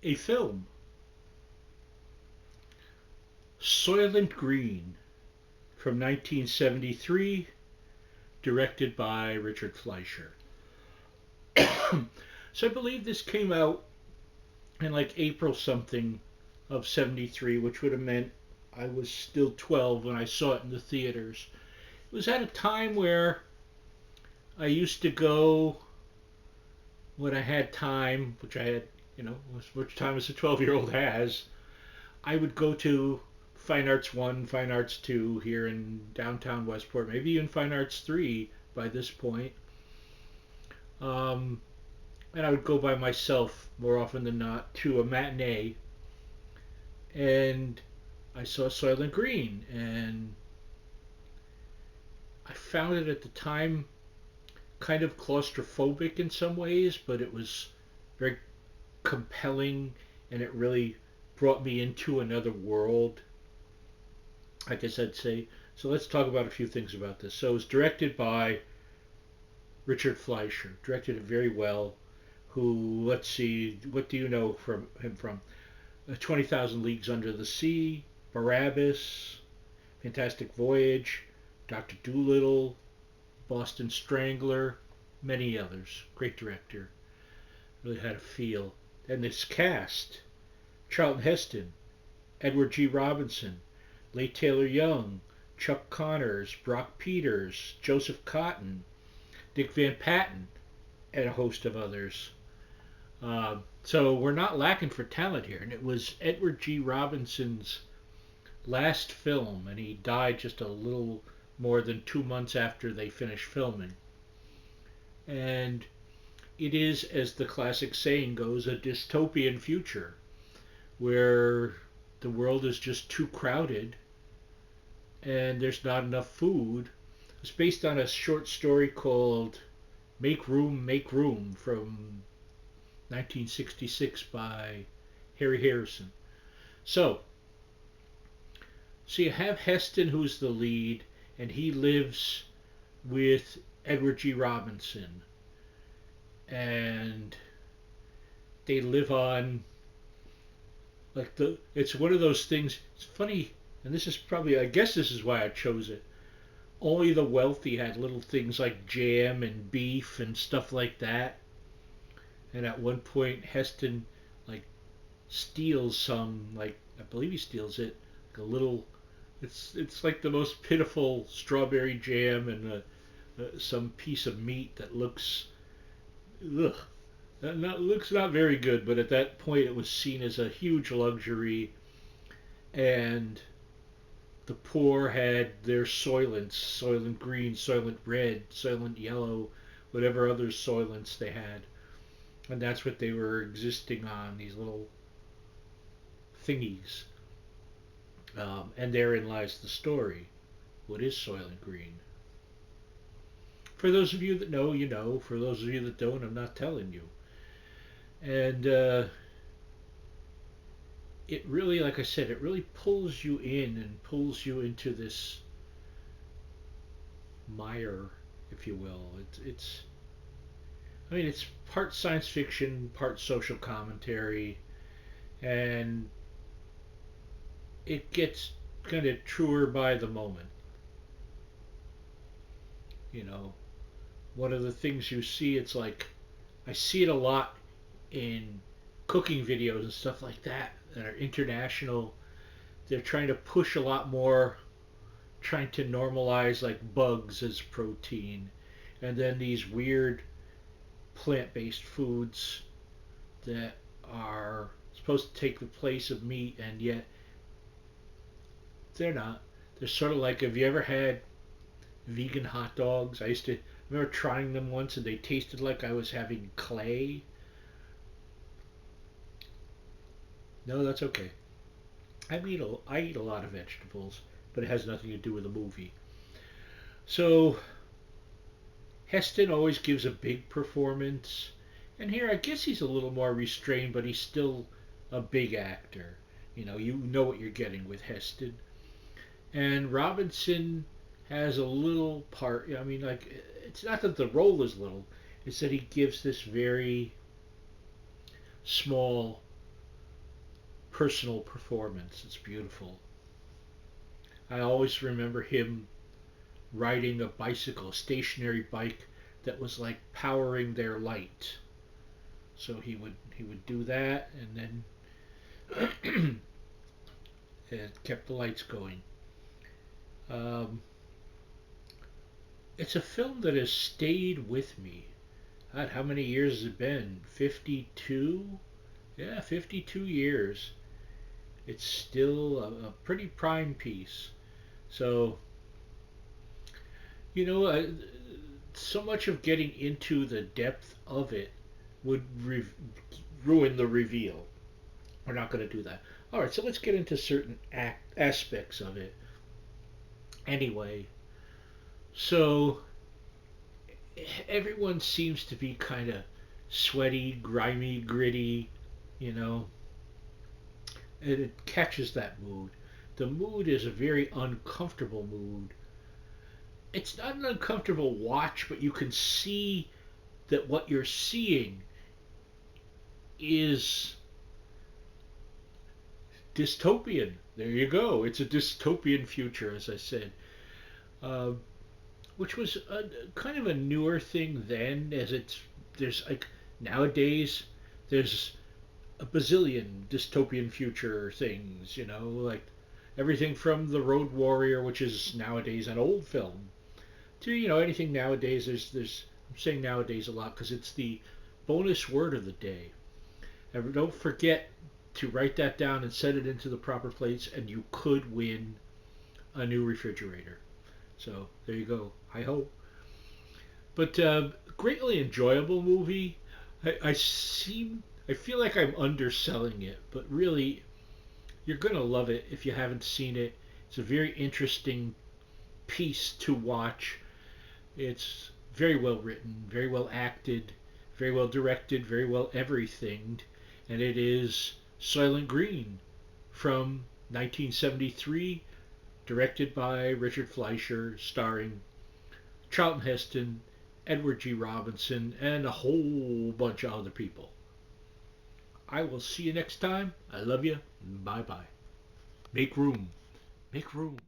A film, Soylent Green, from 1973, directed by Richard Fleischer. So I believe this came out in like April something of 73, which would have meant I was still 12 when I saw it in the theaters. It was at a time where I used to go when I had time, which I had, as much time as a 12-year-old has. I would go to Fine Arts 1, Fine Arts 2 here in downtown Westport, maybe even Fine Arts 3 by this point. Um, and I would go by myself more often than not to a matinee. And I saw Soylent Green, and I found it at the time kind of claustrophobic in some ways, but it was very compelling, and it really brought me into another world, I guess I'd say. So let's talk about a few things about this. So it was directed by Richard Fleischer, directed it very well. Who, let's see, what do you know from him from? 20,000 Leagues Under the Sea, Barabbas, Fantastic Voyage, Dr. Dolittle, Boston Strangler, many others. Great director. Really had a feel. And this cast: Charlton Heston, Edward G. Robinson, Leigh Taylor Young, Chuck Connors, Brock Peters, Joseph Cotton, Dick Van Patten, and a host of others. So we're not lacking for talent here. And it was Edward G. Robinson's last film, and he died just a little more than 2 months after they finished filming. And it is, as the classic saying goes, a dystopian future where the world is just too crowded and there's not enough food. It's based on a short story called Make Room from 1966 by Harry Harrison. So, so you have Heston, who's the lead, and he lives with Edward G. Robinson. And they live on it's one of those things. It's funny, and this is probably, I guess this is why I chose it. Only the wealthy had little things like jam and beef and stuff like that. And at one point, Heston like steals some, like I believe he steals it, like a little. It's like the most pitiful strawberry jam and some piece of meat that looks, ugh, looks not very good. But at that point, it was seen as a huge luxury, and the poor had their Soylents: Soylent Green, Soylent Red, Soylent Yellow, whatever other Soylents they had. And that's what they were existing on, these little thingies. And therein lies the story. What is Soylent Green? For those of you that know, you know. For those of you that don't, I'm not telling you. And it really, like I said, it really pulls you in and pulls you into this mire, if you will. I mean, it's part science fiction, part social commentary, and it gets kind of truer by the moment. You know, one of the things you see, it's like, I see it a lot in cooking videos and stuff like that are international. They're trying to push a lot more, trying to normalize like bugs as protein, and then these weird plant-based foods that are supposed to take the place of meat, and yet they're not. They're sort of like, have you ever had vegan hot dogs? I remember trying them once, and they tasted like I was having clay. No, that's okay. I eat a lot of vegetables, but it has nothing to do with the movie. So Heston always gives a big performance, and here I guess he's a little more restrained, but he's still a big actor. You know what you're getting with Heston. And Robinson has a little part. I mean, like, it's not that the role is little; it's that he gives this very small personal performance. It's beautiful. I always remember him riding a bicycle, a stationary bike that was like powering their light. So he would do that, and then it kept the lights going. Um, it's a film that has stayed with me. God, how many years has it been? 52? Yeah, 52 years. It's still a pretty prime piece. So, you know, so much of getting into the depth of it would ruin the reveal. We're not going to do that. All right, so let's get into certain aspects of it. Anyway, so everyone seems to be kind of sweaty, grimy, gritty, you know, and it catches that mood. The mood is a very uncomfortable mood. It's not an uncomfortable watch, but you can see that what you're seeing is dystopian. There you go. It's a dystopian future, as I said, uh, which was kind of a newer thing then. As there's like nowadays there's a bazillion dystopian future things. You know, like everything from the Road Warrior, which is nowadays an old film, to anything nowadays. There's I'm saying nowadays a lot because it's the bonus word of the day. And don't forget to write that down and set it into the proper place, and you could win a new refrigerator. So there you go. I hope. But greatly enjoyable movie. I feel like I'm underselling it, but really, you're gonna love it if you haven't seen it. It's a very interesting piece to watch. It's very well written, very well acted, very well directed, very well everything, and it is Soylent Green from 1973, directed by Richard Fleischer, starring Charlton Heston, Edward G. Robinson, and a whole bunch of other people. I will see you next time. I love you. Bye bye. Make room. Make room.